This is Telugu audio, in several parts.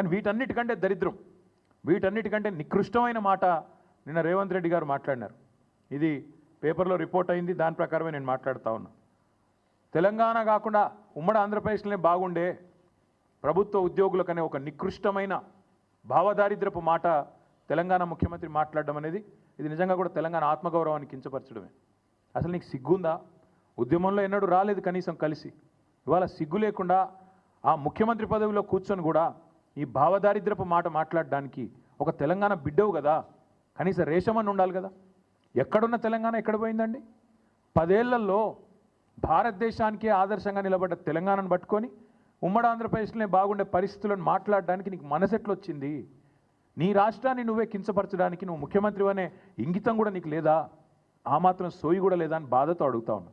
కానీ వీటన్నిటికంటే దరిద్రం, వీటన్నిటికంటే నికృష్టమైన మాట నిన్న రేవంత్ రెడ్డి గారు మాట్లాడినారు. ఇది పేపర్లో రిపోర్ట్ అయింది, దాని ప్రకారమే నేను మాట్లాడుతూ ఉన్నా. తెలంగాణ కాకుండా ఉమ్మడి ఆంధ్రప్రదేశ్లోనే బాగుండే ప్రభుత్వ ఉద్యోగులకనే ఒక నికృష్టమైన భావదారిద్రపు మాట తెలంగాణ ముఖ్యమంత్రి మాట్లాడడం అనేది ఇది నిజంగా కూడా తెలంగాణ ఆత్మగౌరవాన్ని కించపరచడమే. అసలు నీకు సిగ్గుందా? ఉద్యమంలో ఎన్నడూ రాలేదు కనీసం కలిసి, ఇవాళ సిగ్గు లేకుండా ఆ ముఖ్యమంత్రి పదవిలో కూర్చొని కూడా ఈ భావదారిద్రపు మాట మాట్లాడడానికి ఒక తెలంగాణ బిడ్డవు కదా, కనీసం రేషమని ఉండాలి కదా. ఎక్కడున్న తెలంగాణ ఎక్కడ పోయిందండి? 10 ఏళ్లలో భారతదేశానికే ఆదర్శంగా నిలబడ్డ తెలంగాణను పట్టుకొని ఉమ్మడి ఆంధ్రప్రదేశ్లోనే బాగుండే పరిస్థితులను మాట్లాడడానికి నీకు మనసెట్లు వచ్చింది? నీ రాష్ట్రాన్ని నువ్వే కించపరచడానికి నువ్వు ముఖ్యమంత్రి అనే ఇంగితం కూడా నీకు లేదా? ఆ మాత్రం సోయి కూడా లేదా అని బాధతో అడుగుతా ఉన్నా.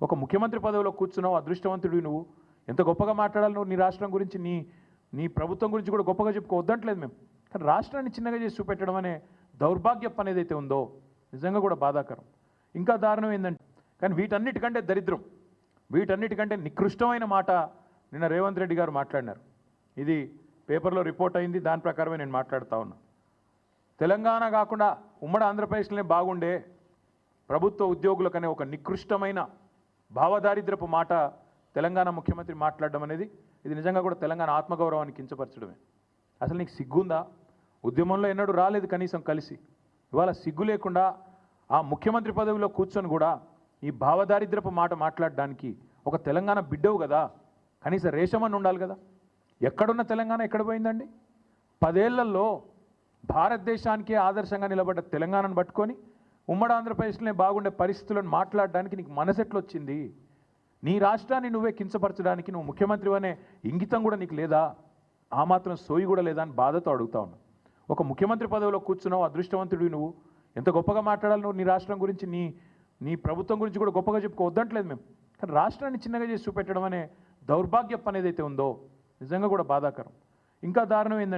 ఒక ముఖ్యమంత్రి పదవిలో కూర్చున్నావు, అదృష్టవంతుడివి నువ్వు. ఎంత గొప్పగా మాట్లాడాలి నువ్వు, నీ రాష్ట్రం గురించి, నీ ప్రభుత్వం గురించి కూడా గొప్పగా చెప్పుకోవద్దంటలేదు మేము. కానీ రాష్ట్రాన్ని చిన్నగా చేసి చూపెట్టడం అనే దౌర్భాగ్యం అనేది అయితే ఉందో నిజంగా కూడా బాధాకరం. ఇంకా దారుణం ఏంటంటే, కానీ వీటన్నిటికంటే దరిద్రం, వీటన్నిటికంటే నికృష్టమైన మాట నిన్న రేవంత్ రెడ్డి గారు మాట్లాడినారు. ఇది పేపర్లో రిపోర్ట్ అయింది, దాని ప్రకారమే నేను మాట్లాడుతూ ఉన్నా. తెలంగాణ కాకుండా ఉమ్మడి ఆంధ్రప్రదేశ్లోనే బాగుండే ప్రభుత్వ ఉద్యోగులకనే ఒక నికృష్టమైన భావదారిద్రపు మాట తెలంగాణ ముఖ్యమంత్రి మాట్లాడడం అనేది ఇది నిజంగా కూడా తెలంగాణ ఆత్మగౌరవాన్ని కించపరచడమే. అసలు నీకు సిగ్గుందా? ఉద్యమంలో ఎన్నడూ రాలేదు కనీసం కలిసి, ఇవాళ సిగ్గు లేకుండా ఆ ముఖ్యమంత్రి పదవిలో కూర్చొని కూడా ఈ భావదారిద్రపు మాట మాట్లాడడానికి ఒక తెలంగాణ బిడ్డవు కదా, కనీసం రేషమని ఉండాలి కదా. ఎక్కడున్న తెలంగాణ ఎక్కడ పోయిందండి? 10 ఏళ్లలో భారతదేశానికే ఆదర్శంగా నిలబడ్డ తెలంగాణను పట్టుకొని ఉమ్మడి ఆంధ్రప్రదేశ్లోనే బాగుండే పరిస్థితులను మాట్లాడడానికి నీకు మనసెట్లు వచ్చింది? నీ రాష్ట్రాన్ని నువ్వే కించపరచడానికి నువ్వు ముఖ్యమంత్రి అనే ఇంగితం కూడా నీకు లేదా? ఆ మాత్రం సోయి కూడా లేదా అని బాధతో అడుగుతా ఉన్నా. ఒక ముఖ్యమంత్రి పదవిలో కూర్చున్నావు, అదృష్టవంతుడివి నువ్వు. ఎంత గొప్పగా మాట్లాడాలి నువ్వు, నీ రాష్ట్రం గురించి, నీ ప్రభుత్వం గురించి కూడా గొప్పగా చెప్పుకోవద్దంటలేదు మేము. కానీ రాష్ట్రాన్ని చిన్నగా చేసి చూపెట్టడం అనే దౌర్భాగ్యం అనేది అయితే ఉందో నిజంగా కూడా బాధాకరం. ఇంకా దారుణం ఏంటంటే